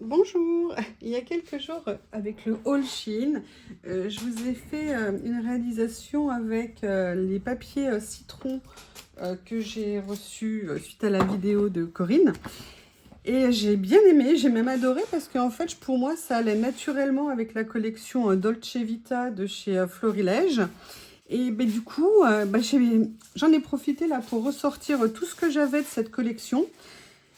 Bonjour! Il y a quelques jours, avec le haul Shein, je vous ai fait une réalisation avec les papiers citron que j'ai reçus suite à la vidéo de Corinne. Et j'ai bien aimé, j'ai même adoré parce qu'en fait, pour moi, ça allait naturellement avec la collection Dolce Vita de chez Florilège. Et ben, du coup, j'en ai profité là pour ressortir tout ce que j'avais de cette collection.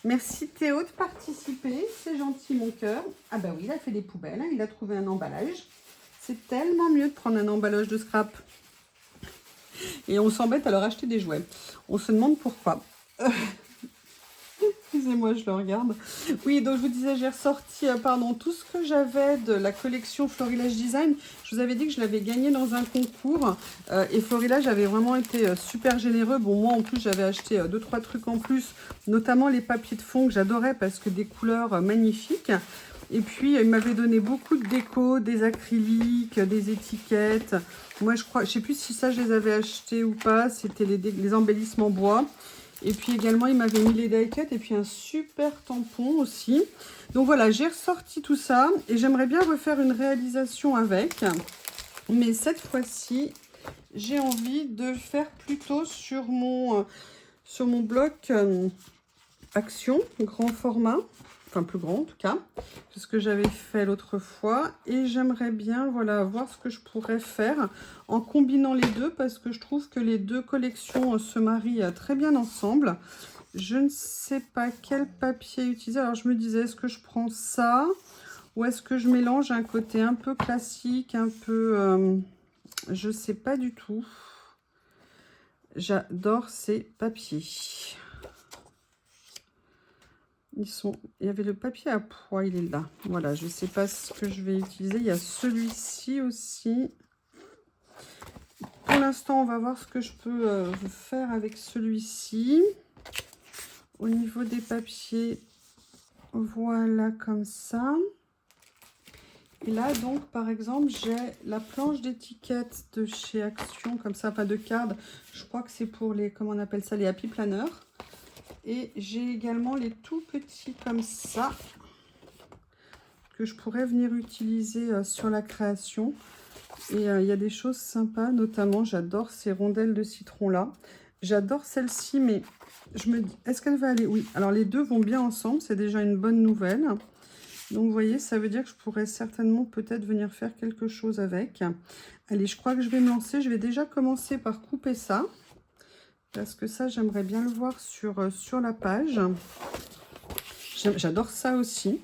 Merci Théo de participer, c'est gentil mon cœur. Ah bah oui, il a fait des poubelles, hein, il a trouvé un emballage. C'est tellement mieux de prendre un emballage de scrap. Et on s'embête à leur acheter des jouets. On se demande pourquoi. Excusez-moi, je le regarde. Oui, donc je vous disais, j'ai ressorti tout ce que j'avais de la collection Florilège Design. Je vous avais dit que je l'avais gagné dans un concours. Et Florilège avait vraiment été super généreux. Bon, moi, en plus, j'avais acheté 2-3 trucs en plus, notamment les papiers de fond que j'adorais parce que des couleurs magnifiques. Et puis, il m'avait donné beaucoup de déco, des acryliques, des étiquettes. Moi, je crois, je sais plus si ça, je les avais achetés ou pas. C'était les embellissements bois. Et puis également, il m'avait mis les die-cut et puis un super tampon aussi. Donc voilà, j'ai ressorti tout ça et j'aimerais bien refaire une réalisation avec. Mais cette fois-ci, j'ai envie de le faire plutôt sur mon bloc Action, grand format. Enfin, plus grand en tout cas, c'est ce que j'avais fait l'autre fois. Et j'aimerais bien, voilà, voir ce que je pourrais faire en combinant les deux, parce que je trouve que les deux collections se marient très bien ensemble. Je ne sais pas quel papier utiliser. Alors, je me disais, est-ce que je prends ça ou est-ce que je mélange un côté un peu classique, un peu... je ne sais pas du tout. J'adore ces papiers. Il y avait le papier à pois, il est là. Voilà, je ne sais pas ce que je vais utiliser. Il y a celui-ci aussi. Pour l'instant, on va voir ce que je peux faire avec celui-ci. Au niveau des papiers, voilà comme ça. Et là, donc, par exemple, j'ai la planche d'étiquette de chez Action, comme ça, pas de carte. Je crois que c'est pour les, comment on appelle ça, les happy planners. Et j'ai également les tout petits comme ça, que je pourrais venir utiliser sur la création. Et il y a des choses sympas, notamment j'adore ces rondelles de citron là. J'adore celle-ci, mais je me dis, est-ce qu'elle va aller? Oui, alors les deux vont bien ensemble, c'est déjà une bonne nouvelle. Donc vous voyez, ça veut dire que je pourrais certainement peut-être venir faire quelque chose avec. Allez, je crois que je vais me lancer. Je vais déjà commencer par couper ça, parce que ça, j'aimerais bien le voir sur la page. J'adore ça aussi.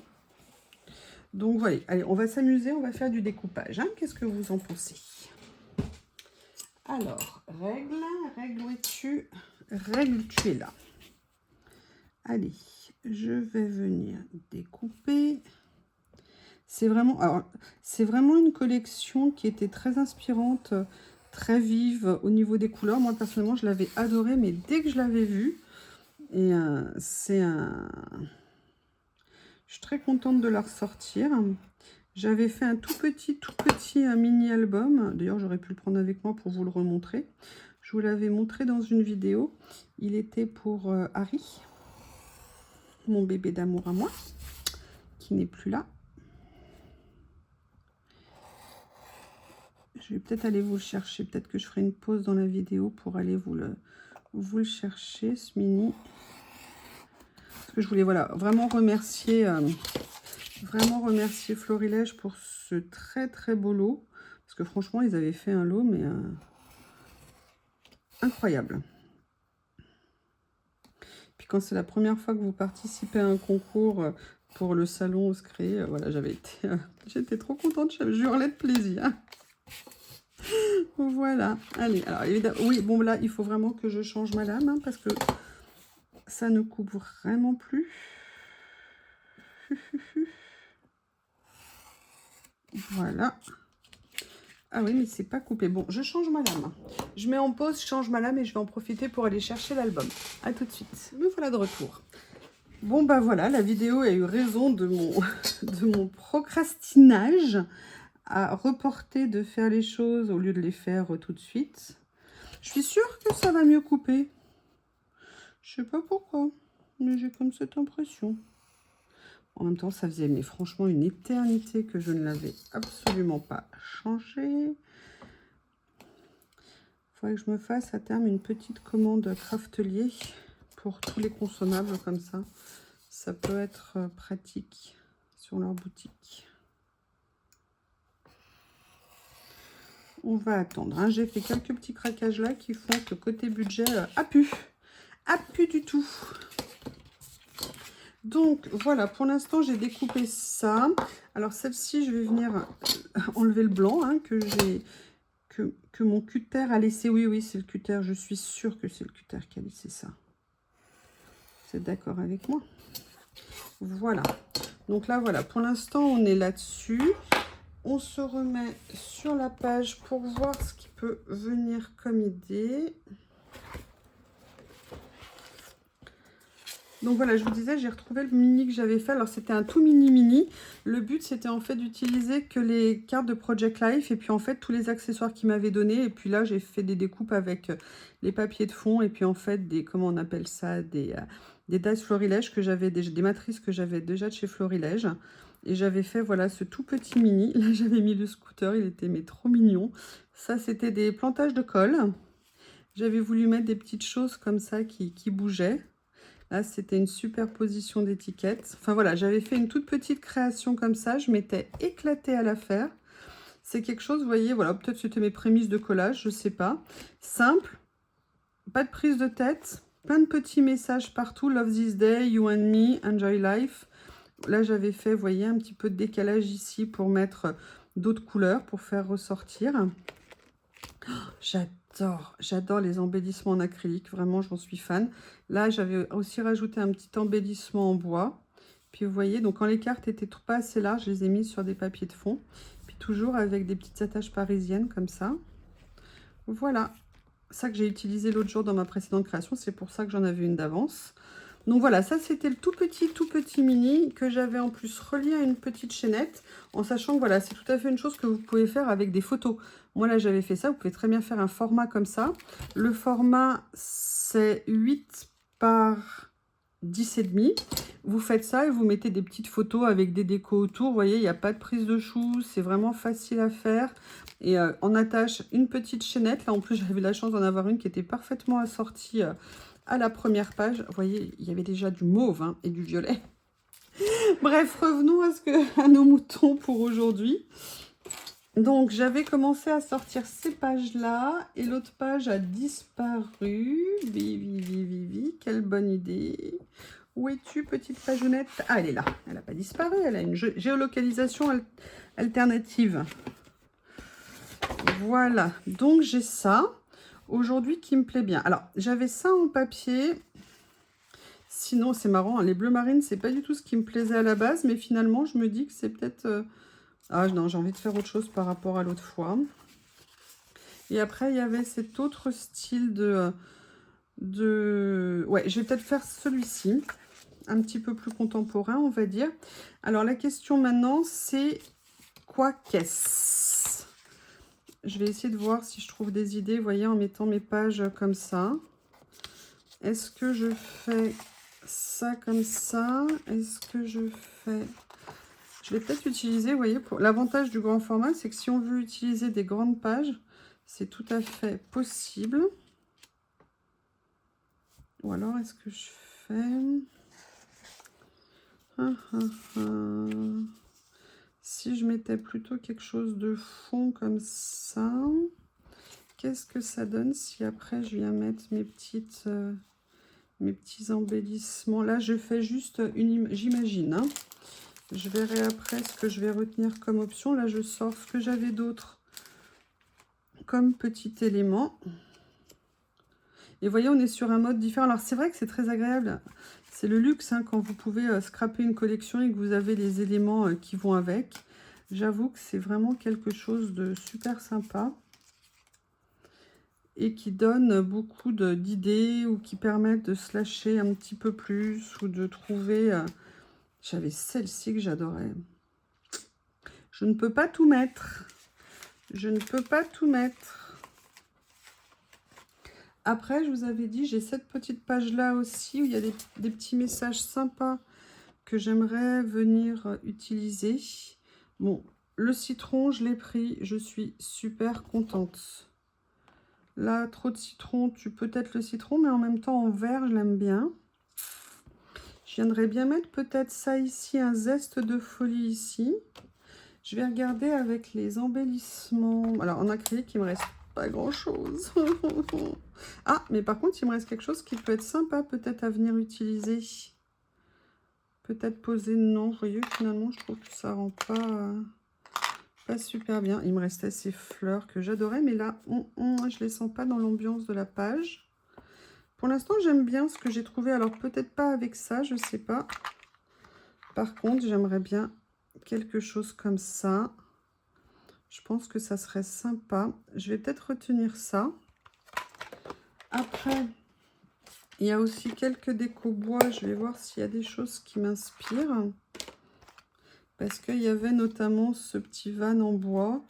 Donc voilà, allez, on va s'amuser, on va faire du découpage. Hein. Qu'est-ce que vous en pensez? Alors, règle où es-tu? Règle, tu es là. Allez, je vais venir découper. C'est vraiment une collection qui était très inspirante, très vive au niveau des couleurs. Moi, personnellement, je l'avais adorée, mais dès que je l'avais vue, et je suis très contente de la ressortir. J'avais fait un tout petit mini-album. D'ailleurs, j'aurais pu le prendre avec moi pour vous le remontrer. Je vous l'avais montré dans une vidéo. Il était pour Harry, mon bébé d'amour à moi, qui n'est plus là. Je vais peut-être aller vous le chercher. Peut-être que je ferai une pause dans la vidéo pour aller vous le chercher, ce mini. Parce que je voulais voilà, vraiment remercier Florilège pour ce très très beau lot. Parce que franchement, ils avaient fait un lot, mais incroyable. Puis quand c'est la première fois que vous participez à un concours pour le salon Oscré, voilà, j'étais trop contente, je hurlais de plaisir. Voilà, allez, alors évidemment, oui, bon là, il faut vraiment que je change ma lame, hein, parce que ça ne coupe vraiment plus. Voilà. Ah oui, mais c'est pas coupé. Bon, je change ma lame. Je mets en pause, je change ma lame et je vais en profiter pour aller chercher l'album. A tout de suite. Me voilà de retour. Bon, bah voilà, la vidéo a eu raison de mon procrastinage à reporter de faire les choses au lieu de les faire tout de suite. Je suis sûre que ça va mieux couper. Je sais pas pourquoi, mais j'ai comme cette impression. En même temps, ça faisait mais franchement une éternité que je ne l'avais absolument pas changé. Il faudrait que je me fasse à terme une petite commande Craftelier pour tous les consommables comme ça. Ça peut être pratique sur leur boutique. On va attendre. Hein. J'ai fait quelques petits craquages là qui font que côté budget a pu du tout. Donc voilà, pour l'instant j'ai découpé ça. Alors celle-ci, je vais venir enlever le blanc hein, que mon cutter a laissé. Oui, c'est le cutter. Je suis sûre que c'est le cutter qui a laissé ça. Vous êtes d'accord avec moi? Voilà. Donc là, voilà. Pour l'instant, on est là-dessus. On se remet sur la page pour voir ce qui peut venir comme idée. Donc voilà, je vous disais, j'ai retrouvé le mini que j'avais fait. Alors, c'était un tout mini. Le but, c'était en fait d'utiliser que les cartes de Project Life et puis en fait, tous les accessoires qu'il m'avait donnés. Et puis là, j'ai fait des découpes avec les papiers de fond et puis en fait, des, comment on appelle ça, des dies Florilège que j'avais, des matrices que j'avais déjà de chez Florilège. Et j'avais fait, voilà, ce tout petit mini. Là, j'avais mis le scooter, il était mais trop mignon. Ça, c'était des plantages de colle. J'avais voulu mettre des petites choses comme ça qui bougeaient. Là, c'était une superposition d'étiquettes. Enfin, voilà, j'avais fait une toute petite création comme ça. Je m'étais éclatée à la faire. C'est quelque chose, vous voyez, voilà, peut-être c'était mes prémices de collage, je ne sais pas. Simple, pas de prise de tête, plein de petits messages partout. Love this day, you and me, enjoy life. Là, j'avais fait, vous voyez, un petit peu de décalage ici pour mettre d'autres couleurs, pour faire ressortir. Oh, j'adore les embellissements en acrylique, vraiment j'en suis fan. Là j'avais aussi rajouté un petit embellissement en bois. Puis vous voyez, donc quand les cartes étaient pas assez larges, je les ai mises sur des papiers de fond. Puis toujours avec des petites attaches parisiennes comme ça. Voilà, ça que j'ai utilisé l'autre jour dans ma précédente création, c'est pour ça que j'en avais une d'avance. Donc voilà, ça c'était le tout petit mini que j'avais en plus relié à une petite chaînette, en sachant que voilà, c'est tout à fait une chose que vous pouvez faire avec des photos. Moi là j'avais fait ça, vous pouvez très bien faire un format comme ça. Le format c'est 8 par 10,5. Vous faites ça et vous mettez des petites photos avec des décos autour. Vous voyez, il n'y a pas de prise de chou, c'est vraiment facile à faire. Et on attache une petite chaînette. Là en plus j'avais la chance d'en avoir une qui était parfaitement assortie à la première page. Vous voyez, il y avait déjà du mauve hein, et du violet. Bref, revenons à nos moutons pour aujourd'hui. Donc, j'avais commencé à sortir ces pages-là et l'autre page a disparu. Vivi, quelle bonne idée. Où es-tu, petite pageonnette? Ah, elle est là. Elle n'a pas disparu. Elle a une géolocalisation alternative. Voilà. Donc, j'ai ça aujourd'hui qui me plaît bien. Alors, j'avais ça en papier. Sinon, c'est marrant. Hein, les bleus marines, c'est pas du tout ce qui me plaisait à la base. Mais finalement, je me dis que c'est peut-être... Ah non, j'ai envie de faire autre chose par rapport à l'autre fois. Et après, il y avait cet autre style Ouais, je vais peut-être faire celui-ci. Un petit peu plus contemporain, on va dire. Alors, la question maintenant, c'est quoi qu'est-ce? Je vais essayer de voir si je trouve des idées, vous voyez, en mettant mes pages comme ça. Est-ce que je fais ça comme ça? Est-ce que je fais... Je vais peut-être utiliser, vous voyez, pour l'avantage du grand format, c'est que si on veut utiliser des grandes pages, c'est tout à fait possible. Ou alors, est-ce que je fais... Si je mettais plutôt quelque chose de fond comme ça, qu'est-ce que ça donne si après je viens mettre mes petits embellissements? Là, je fais juste une... J'imagine, hein. Je verrai après ce que je vais retenir comme option. Là, je sors ce que j'avais d'autre comme petit élément. Et vous voyez, on est sur un mode différent. Alors, c'est vrai que c'est très agréable. C'est le luxe hein, quand vous pouvez scraper une collection et que vous avez les éléments qui vont avec. J'avoue que c'est vraiment quelque chose de super sympa. Et qui donne beaucoup d'idées ou qui permettent de se lâcher un petit peu plus ou de trouver... J'avais celle-ci que j'adorais. Je ne peux pas tout mettre. Je ne peux pas tout mettre. Après, je vous avais dit, j'ai cette petite page-là aussi où il y a des petits messages sympas que j'aimerais venir utiliser. Bon, le citron, je l'ai pris. Je suis super contente. Là, trop de citron, tu peut-être le citron, mais en même temps, en vert, je l'aime bien. Je viendrais bien mettre peut-être ça ici, un zeste de folie ici. Je vais regarder avec les embellissements. Alors, en acrylique, il me reste pas grand-chose. Ah, mais par contre, il me reste quelque chose qui peut être sympa peut-être à venir utiliser. Peut-être poser. Non, vous voyez, finalement, je trouve que ça rend pas super bien. Il me restait ces fleurs que j'adorais, mais là, je les sens pas dans l'ambiance de la page. Pour l'instant, j'aime bien ce que j'ai trouvé. Alors, peut-être pas avec ça, je sais pas. Par contre, j'aimerais bien quelque chose comme ça. Je pense que ça serait sympa. Je vais peut-être retenir ça. Après, il y a aussi quelques décos bois. Je vais voir s'il y a des choses qui m'inspirent. Parce qu'il y avait notamment ce petit van en bois.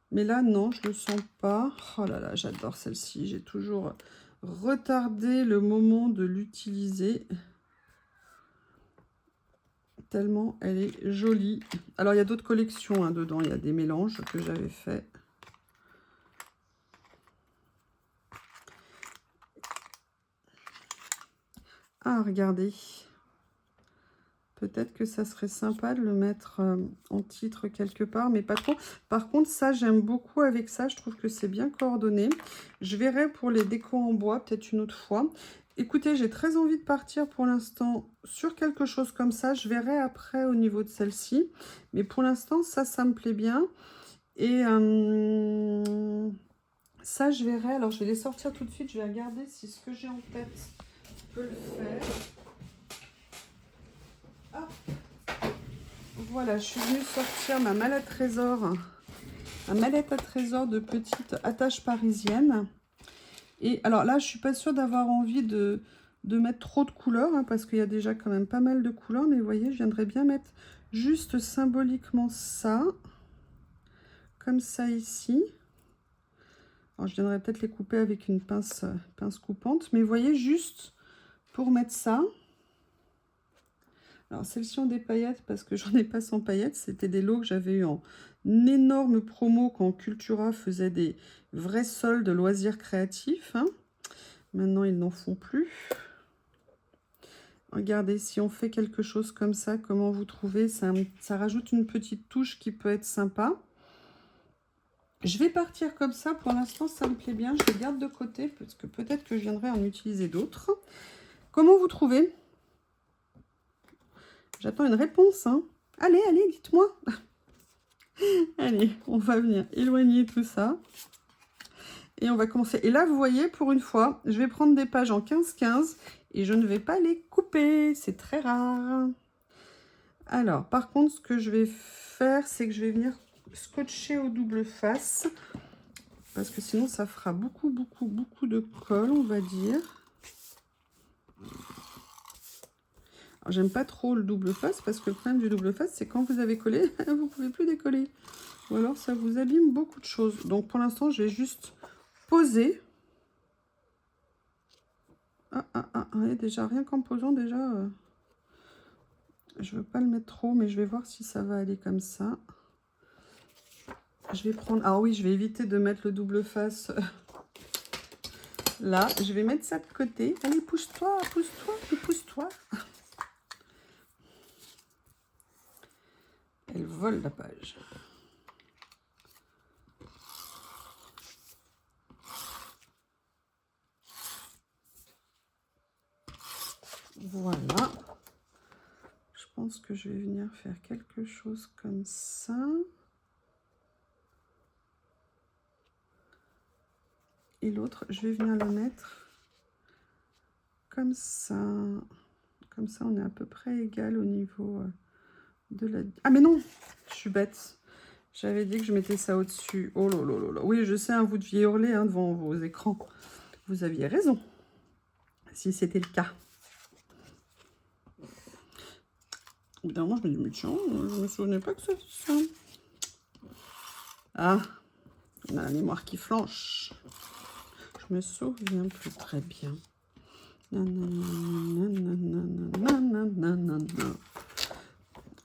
Mais là, non, je ne le sens pas. Oh là là, j'adore celle-ci. J'ai toujours retardé le moment de l'utiliser. Tellement elle est jolie. Alors, il y a d'autres collections hein, dedans. Il y a des mélanges que j'avais fait. Ah, regardez. Peut-être que ça serait sympa de le mettre en titre quelque part, mais pas trop. Par contre, ça, j'aime beaucoup avec ça. Je trouve que c'est bien coordonné. Je verrai pour les décos en bois, peut-être une autre fois. Écoutez, j'ai très envie de partir pour l'instant sur quelque chose comme ça. Je verrai après au niveau de celle-ci. Mais pour l'instant, ça me plaît bien. Et ça, je verrai. Alors, je vais les sortir tout de suite. Je vais regarder si ce que j'ai en tête peut le faire. Ah. Voilà, je suis venue sortir ma mallette trésor. Ma mallette à trésor de petite attache parisienne. Et alors là, je suis pas sûre d'avoir envie de mettre trop de couleurs, hein, parce qu'il y a déjà quand même pas mal de couleurs. Mais vous voyez, je viendrais bien mettre juste symboliquement ça. Comme ça ici. Alors, je viendrais peut-être les couper avec une pince coupante. Mais vous voyez, juste pour mettre ça. Alors, celles-ci ont des paillettes parce que j'en ai pas sans paillettes. C'était des lots que j'avais eu en énorme promo quand Cultura faisait des vrais soldes loisirs créatifs. Hein. Maintenant, ils n'en font plus. Regardez, si on fait quelque chose comme ça, comment vous trouvez? Ça rajoute une petite touche qui peut être sympa. Je vais partir comme ça. Pour l'instant, ça me plaît bien. Je les garde de côté parce que peut-être que je viendrai en utiliser d'autres. Comment vous trouvez? J'attends une réponse. Hein. Allez, allez, dites-moi. Allez, on va venir éloigner tout ça. Et on va commencer. Et là, vous voyez, pour une fois, je vais prendre des pages en 15-15 et je ne vais pas les couper. C'est très rare. Alors, par contre, ce que je vais faire, c'est que je vais venir scotcher au double face. Parce que sinon, ça fera beaucoup de colle, on va dire. J'aime pas trop le double face parce que le problème du double face, c'est quand vous avez collé, vous pouvez plus décoller. Ou alors ça vous abîme beaucoup de choses. Donc pour l'instant, je vais juste poser. Et déjà, rien qu'en posant, déjà, je veux pas le mettre trop, mais je vais voir si ça va aller comme ça. Je vais prendre... Ah oui, je vais éviter de mettre le double face là. Je vais mettre ça de côté. Allez, pousse-toi, pousse-toi, pousse-toi. Elle vole la page. Voilà. Je pense que je vais venir faire quelque chose comme ça. Et l'autre, je vais venir le mettre comme ça. Comme ça, on est à peu près égal au niveau de la... Ah mais non, je suis bête. J'avais dit que je mettais ça au-dessus. Oh là là là là. Oui, je sais, hein, vous deviez hurler hein, devant vos écrans. Vous aviez raison, si c'était le cas. Au bout d'un moment, je me dis, mais tiens, je me souvenais pas que c'était ça. Ah, on a la mémoire qui flanche. Je me souviens plus très bien.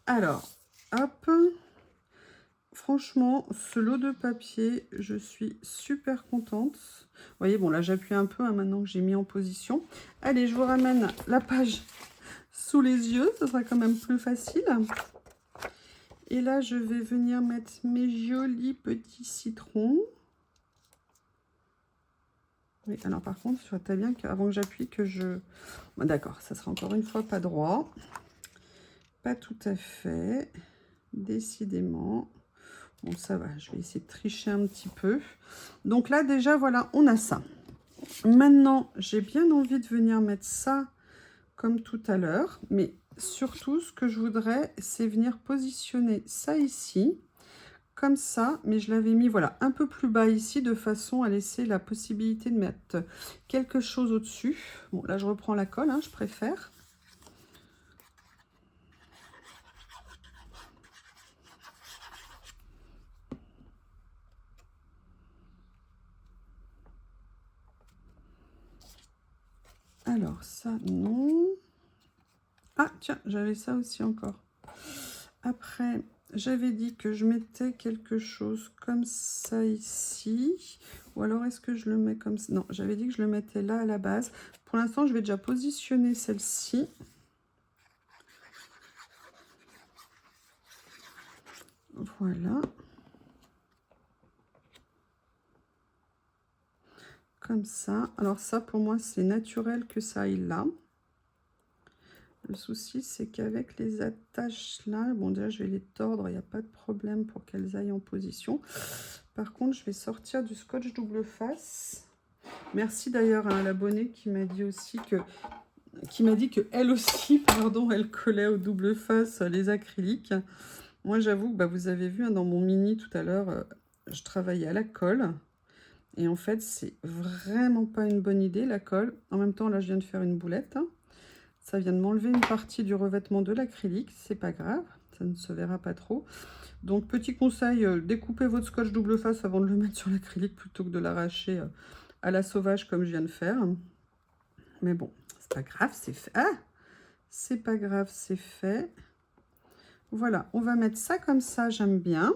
Alors, hop. Franchement, ce lot de papier, je suis super contente. Vous voyez, bon, là, j'appuie un peu hein, maintenant que j'ai mis en position. Allez, je vous ramène la page sous les yeux. Ce sera quand même plus facile. Et là, je vais venir mettre mes jolis petits citrons. Oui, alors par contre, il faudrait bien qu'avant que j'appuie, que je... Bon, d'accord, ça sera encore une fois pas droit. Pas tout à fait. Décidément. Bon, ça va, je vais essayer de tricher un petit peu. Donc là, déjà, voilà, on a ça. Maintenant, j'ai bien envie de venir mettre ça comme tout à l'heure. Mais surtout, ce que je voudrais, c'est venir positionner ça ici. Comme ça, mais je l'avais mis voilà un peu plus bas ici de façon à laisser la possibilité de mettre quelque chose au-dessus. Bon, là je reprends la colle, hein, je préfère. Alors ça, non. Ah tiens, j'avais ça aussi encore. Après, j'avais dit que je mettais quelque chose comme ça ici. Ou alors est-ce que je le mets comme ça? Non, j'avais dit que je le mettais là à la base. Pour l'instant, je vais déjà positionner celle-ci. Voilà. Comme ça. Alors ça, pour moi, c'est naturel que ça aille là. Le souci, c'est qu'avec les attaches là, bon déjà, je vais les tordre, il n'y a pas de problème pour qu'elles aillent en position. Par contre, je vais sortir du scotch double face. Merci d'ailleurs à l'abonnée qui m'a dit aussi que... qui m'a dit que elle aussi, pardon, elle collait au double face les acryliques. Moi, j'avoue que bah, vous avez vu hein, dans mon mini tout à l'heure, je travaillais à la colle. Et en fait, c'est vraiment pas une bonne idée, la colle. En même temps, là, je viens de faire une boulette. Hein. Ça vient de m'enlever une partie du revêtement de l'acrylique. C'est pas grave, ça ne se verra pas trop. Donc, petit conseil, découpez votre scotch double face avant de le mettre sur l'acrylique plutôt que de l'arracher à la sauvage comme je viens de faire. Mais bon, c'est pas grave, c'est fait. Ah, c'est pas grave, c'est fait. Voilà, on va mettre ça comme ça, j'aime bien.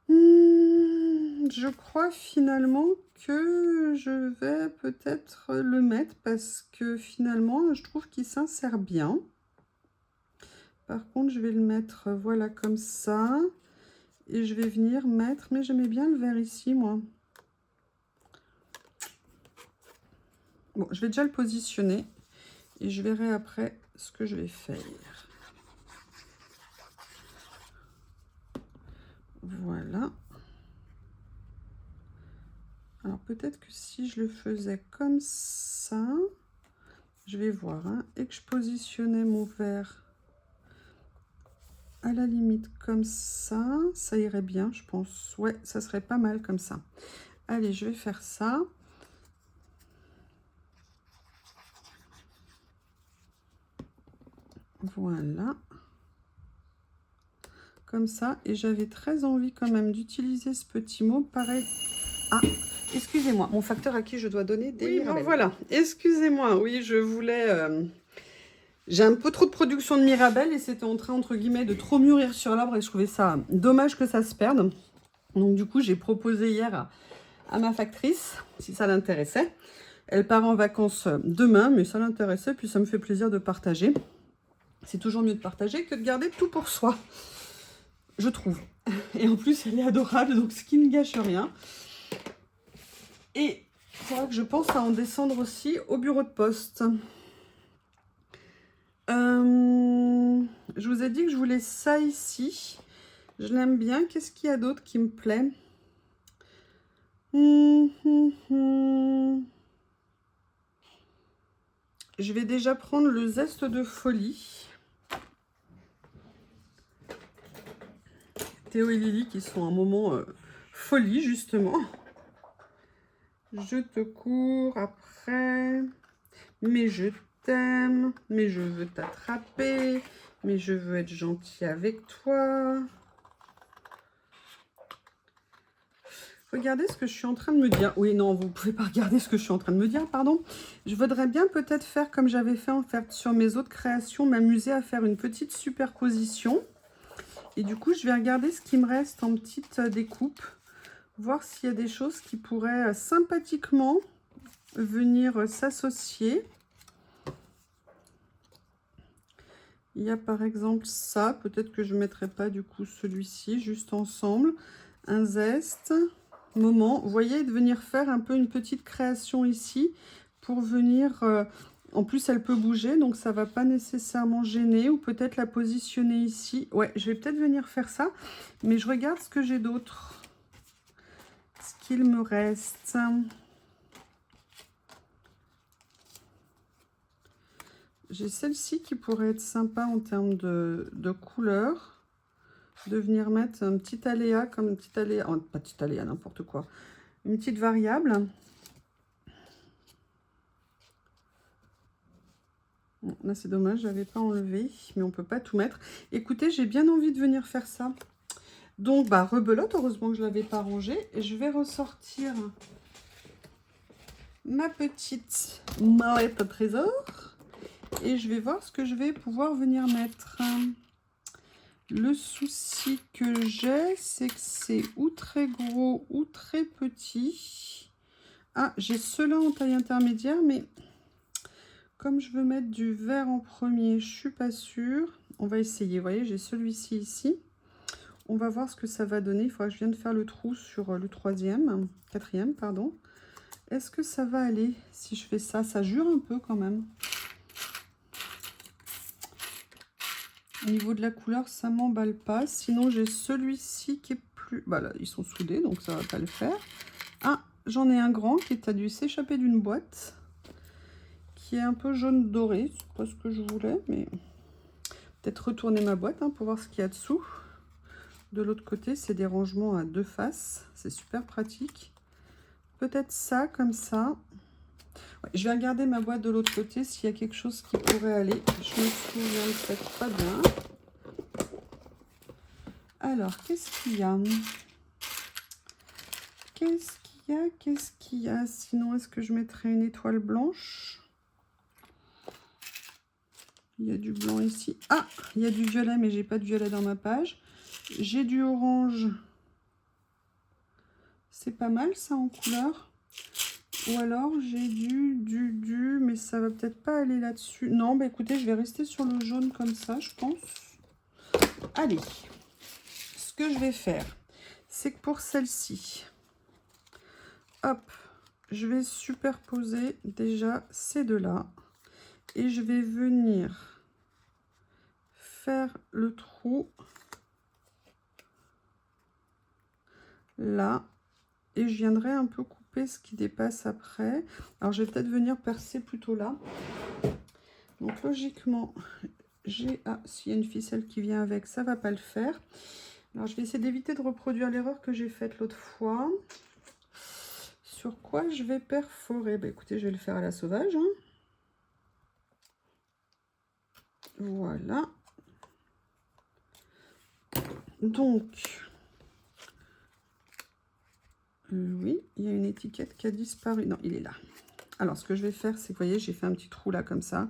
Je crois finalement que je vais peut-être le mettre parce que finalement, je trouve qu'il s'insère bien. Par contre, je vais le mettre voilà comme ça. Et je vais venir mettre, mais j'aimais bien le vert ici, moi. Bon, je vais déjà le positionner et je verrai après ce que je vais faire. Voilà. Alors peut-être que si je le faisais comme ça, je vais voir, hein, et que je positionnais mon verre à la limite comme ça, ça irait bien, je pense. Ouais, ça serait pas mal comme ça. Allez, je vais faire ça. Voilà. Comme ça. Et j'avais très envie quand même d'utiliser ce petit mot. Pareil. Ah, excusez-moi, mon facteur à qui je dois donner des Mirabelles. Bon, voilà, excusez-moi, oui, je voulais... J'ai un peu trop de production de Mirabelle et c'était en train, entre guillemets, de trop mûrir sur l'arbre et je trouvais ça dommage que ça se perde. Donc du coup, j'ai proposé hier à ma factrice, si ça l'intéressait. Elle part en vacances demain, mais ça l'intéressait, puis ça me fait plaisir de partager. C'est toujours mieux de partager que de garder tout pour soi, je trouve. Et en plus, elle est adorable, donc ce qui ne gâche rien. Et c'est vrai que je pense à en descendre aussi au bureau de poste. Je vous ai dit que je voulais ça ici. Je l'aime bien. Qu'est-ce qu'il y a d'autre qui me plaît? Je vais déjà prendre le zeste de folie. Théo et Lily qui sont un moment folie, justement. Je te cours après. Mais je t'aime. Mais je veux t'attraper. Mais je veux être gentil avec toi. Regardez ce que je suis en train de me dire. Oui, non, vous ne pouvez pas regarder ce que je suis en train de me dire, pardon. Je voudrais bien peut-être faire comme j'avais fait en fait sur mes autres créations, m'amuser à faire une petite superposition. Et du coup, je vais regarder ce qui me reste en petite découpe. Voir s'il y a des choses qui pourraient sympathiquement venir s'associer. Il y a par exemple ça. Peut-être que je ne mettrai pas du coup celui-ci juste ensemble. Un zeste. Moment. Vous voyez, de venir faire un peu une petite création ici pour venir... en plus, elle peut bouger, donc ça ne va pas nécessairement gêner. Ou peut-être la positionner ici. Ouais, je vais peut-être venir faire ça. Mais je regarde ce que j'ai d'autre. Ce qu'il me reste. J'ai celle-ci qui pourrait être sympa en termes de couleur. De venir mettre un petit aléa, comme un petit aléa. Oh, pas petit aléa, n'importe quoi. Une petite variable. Bon, là, c'est dommage, je n'avais pas enlevé, mais on ne peut pas tout mettre. Écoutez, j'ai bien envie de venir faire ça. Donc, bah, rebelote, heureusement que je ne l'avais pas rangé. Et je vais ressortir ma petite mallette à trésor. Et je vais voir ce que je vais pouvoir venir mettre. Le souci que j'ai, c'est que c'est ou très gros ou très petit. Ah, j'ai ceux-là en taille intermédiaire, mais comme je veux mettre du vert en premier, je suis pas sûre. On va essayer. Vous voyez, j'ai celui-ci ici. On va voir ce que ça va donner. Il faudra que je vienne faire le trou sur le quatrième, pardon. Est-ce que ça va aller si je fais ça? Ça jure un peu quand même. Au niveau de la couleur, ça m'emballe pas. Sinon, j'ai celui-ci qui est plus... Bah là, ils sont soudés, donc ça va pas le faire. Ah, j'en ai un grand qui a dû s'échapper d'une boîte. Qui est un peu jaune doré. C'est pas ce que je voulais, mais... Peut-être retourner ma boîte pour voir ce qu'il y a dessous. De l'autre côté, c'est des rangements à deux faces. C'est super pratique. Peut-être ça, comme ça. Ouais, je vais regarder ma boîte de l'autre côté s'il y a quelque chose qui pourrait aller. Je me souviens peut-être pas bien. Alors, qu'est-ce qu'il y a? Qu'est-ce qu'il y a? Sinon, est-ce que je mettrais une étoile blanche? Il y a du blanc ici. Ah, il y a du violet, mais j'ai pas de violet dans ma page. J'ai du orange. C'est pas mal, ça, en couleur. Ou alors, j'ai mais ça va peut-être pas aller là-dessus. Non, bah écoutez, je vais rester sur le jaune comme ça, je pense. Allez. Ce que je vais faire, c'est que pour celle-ci, hop, je vais superposer déjà ces deux-là. Et je vais venir faire le trou là. Et je viendrai un peu couper ce qui dépasse après. Alors, je vais peut-être venir percer plutôt là. Donc, logiquement, j'ai... Ah, s'il y a une ficelle qui vient avec, ça ne va pas le faire. Alors, je vais essayer d'éviter de reproduire l'erreur que j'ai faite l'autre fois. Sur quoi je vais perforer? Bah, écoutez, je vais le faire à la sauvage. Voilà. Donc... oui, il y a une étiquette qui a disparu. Non, il est là. Alors, ce que je vais faire, c'est que, vous voyez, j'ai fait un petit trou là, comme ça.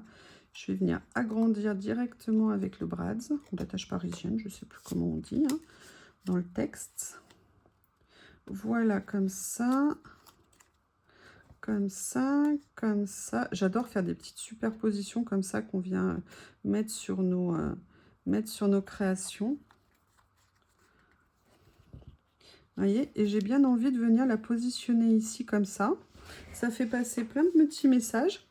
Je vais venir agrandir directement avec le Brads, ou l'attache parisienne, je ne sais plus comment on dit, dans le texte. Voilà, comme ça. Comme ça, comme ça. J'adore faire des petites superpositions comme ça qu'on vient mettre sur nos créations. Vous voyez, et j'ai bien envie de venir la positionner ici comme ça. Ça fait passer plein de petits messages.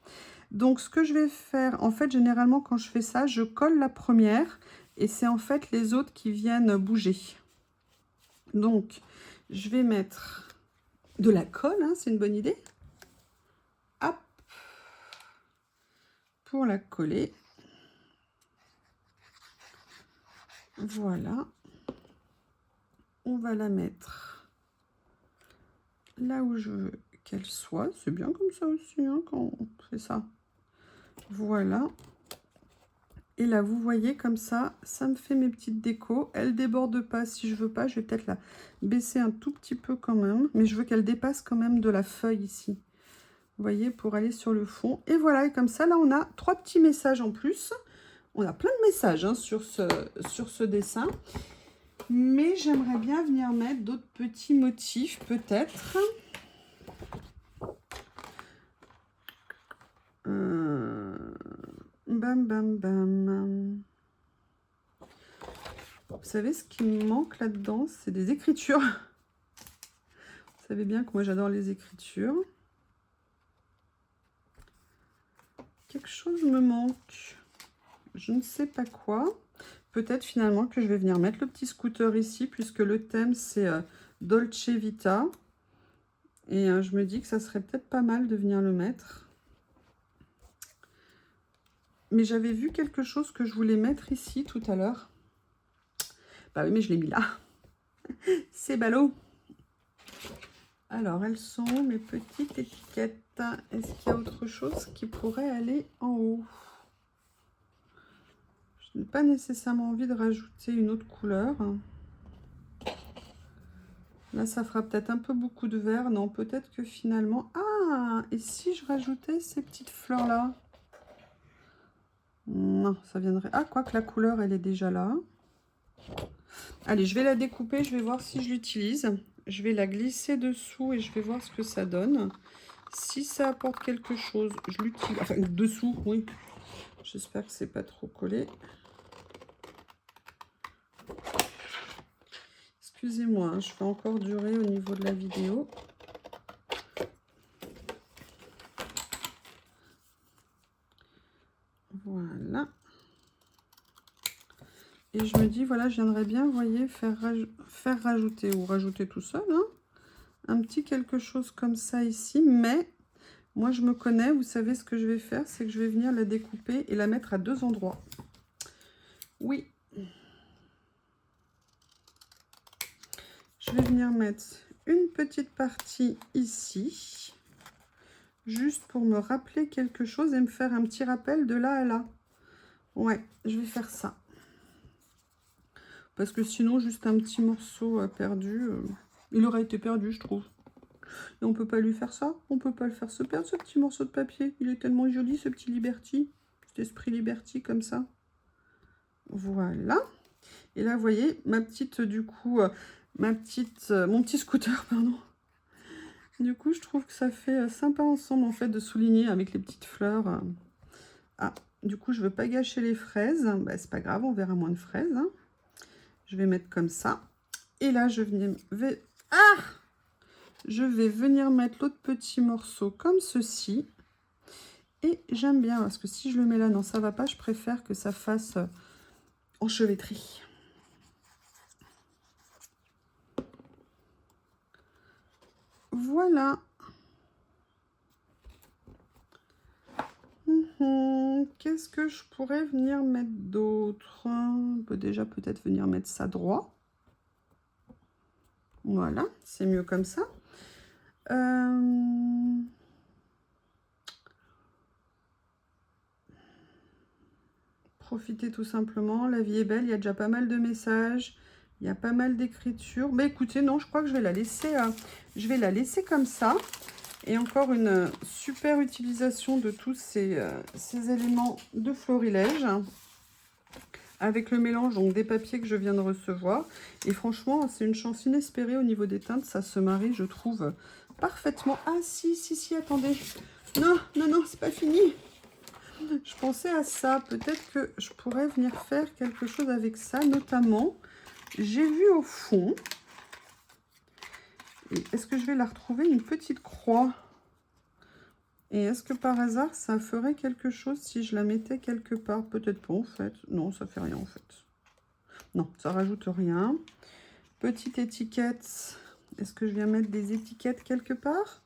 Donc, ce que je vais faire, en fait, généralement, quand je fais ça, je colle la première et c'est en fait les autres qui viennent bouger. Donc, je vais mettre de la colle, c'est une bonne idée. Hop, pour la coller. Voilà. On va la mettre là où je veux qu'elle soit. C'est bien comme ça aussi, quand on fait ça. Voilà. Et là, vous voyez, comme ça me fait mes petites décos. Elle déborde pas. Si je veux pas, je vais peut-être la baisser un tout petit peu quand même. Mais je veux qu'elle dépasse quand même de la feuille ici. Vous voyez, pour aller sur le fond. Et voilà, et comme ça, là, on a 3 petits messages en plus. On a plein de messages hein, sur ce dessin. Mais j'aimerais bien venir mettre d'autres petits motifs, peut-être. Bam, bam, bam. Vous savez, ce qui me manque là-dedans, c'est des écritures. Vous savez bien que moi, j'adore les écritures. Quelque chose me manque. Je ne sais pas quoi. Peut-être finalement que je vais venir mettre le petit scooter ici, puisque le thème, c'est Dolce Vita. Et je me dis que ça serait peut-être pas mal de venir le mettre. Mais j'avais vu quelque chose que je voulais mettre ici tout à l'heure. Bah oui, mais je l'ai mis là. C'est ballot. Alors, elles sont mes petites étiquettes. Est-ce qu'il y a autre chose qui pourrait aller en haut? Je n'ai pas nécessairement envie de rajouter une autre couleur. Là, ça fera peut-être un peu beaucoup de vert. Non, peut-être que finalement... Ah! Et si je rajoutais ces petites fleurs-là? Non, ça viendrait... Ah, quoi que la couleur, elle est déjà là. Allez, je vais la découper. Je vais voir si je l'utilise. Je vais la glisser dessous et je vais voir ce que ça donne. Si ça apporte quelque chose, je l'utilise. Enfin, dessous, oui. J'espère que c'est pas trop collé. Excusez-moi, hein, je fais encore durer au niveau de la vidéo. Voilà. Et je me dis, voilà, je viendrais bien, vous voyez, faire rajouter ou rajouter tout seul, hein, un petit quelque chose comme ça ici. Mais moi, je me connais, vous savez ce que je vais faire, c'est que je vais venir la découper et la mettre à 2 endroits. Oui. Je vais venir mettre une petite partie ici, juste pour me rappeler quelque chose et me faire un petit rappel de là à là. Ouais, je vais faire ça. Parce que sinon, juste un petit morceau perdu, il aurait été perdu, je trouve. Et on peut pas lui faire ça, on peut pas le faire se perdre, ce petit morceau de papier. Il est tellement joli, ce petit Liberty, cet esprit Liberty comme ça. Voilà. Et là, vous voyez, ma petite, du coup, mon petit scooter, pardon. Du coup, je trouve que ça fait sympa ensemble, en fait, de souligner avec les petites fleurs. Ah, du coup, je veux pas gâcher les fraises. Bah, c'est pas grave, on verra moins de fraises. Hein. Je vais mettre comme ça. Et là, je vais venir mettre l'autre petit morceau comme ceci. Et j'aime bien, parce que si je le mets là, non, ça va pas. Je préfère que ça fasse enchevêtré. Voilà. Qu'est-ce que je pourrais venir mettre d'autre? On peut déjà peut-être venir mettre ça droit. Voilà, c'est mieux comme ça. Profitez tout simplement, la vie est belle, il y a déjà pas mal de messages, il y a pas mal d'écritures. Mais écoutez, non, je crois que je vais la laisser comme ça. Et encore une super utilisation de tous ces éléments de florilège avec le mélange donc des papiers que je viens de recevoir. Et franchement, c'est une chance inespérée au niveau des teintes. Ça se marie, je trouve, parfaitement. Ah si, attendez. Non, c'est pas fini. Je pensais à ça. Peut-être que je pourrais venir faire quelque chose avec ça. Notamment, j'ai vu au fond... Est-ce que je vais la retrouver, une petite croix? Et est-ce que par hasard, ça ferait quelque chose si je la mettais quelque part? Peut-être pas, en fait. Non, ça fait rien, en fait. Non, ça rajoute rien. Petite étiquette. Est-ce que je viens mettre des étiquettes quelque part?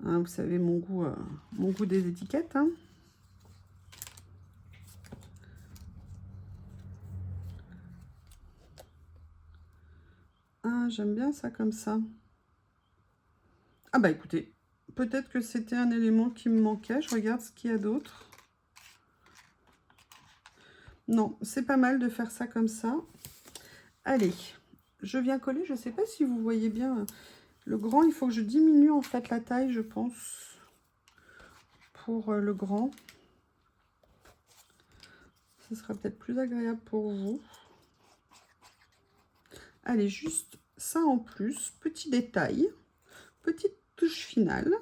Hein, vous savez, mon goût des étiquettes. Hein. Ah, j'aime bien ça comme ça. Ah bah écoutez, peut-être que c'était un élément qui me manquait. Je regarde ce qu'il y a d'autre. Non, c'est pas mal de faire ça comme ça. Allez, je viens coller. Je ne sais pas si vous voyez bien le grand. Il faut que je diminue en fait la taille, je pense, pour le grand. Ce sera peut-être plus agréable pour vous. Allez, juste ça en plus. Petit détail. Petite touche finale.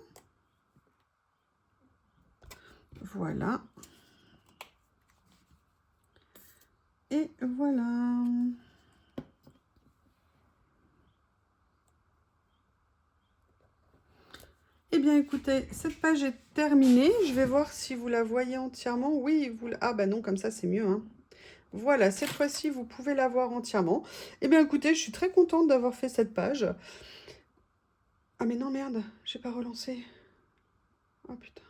Voilà. Et voilà. Eh bien, écoutez, cette page est terminée. Je vais voir si vous la voyez entièrement. Oui, vous... Ah, bah non, comme ça, c'est mieux, hein. Voilà, cette fois-ci, vous pouvez la voir entièrement. Eh bien, écoutez, je suis très contente d'avoir fait cette page. Ah, mais non, merde, j'ai pas relancé. Oh, putain.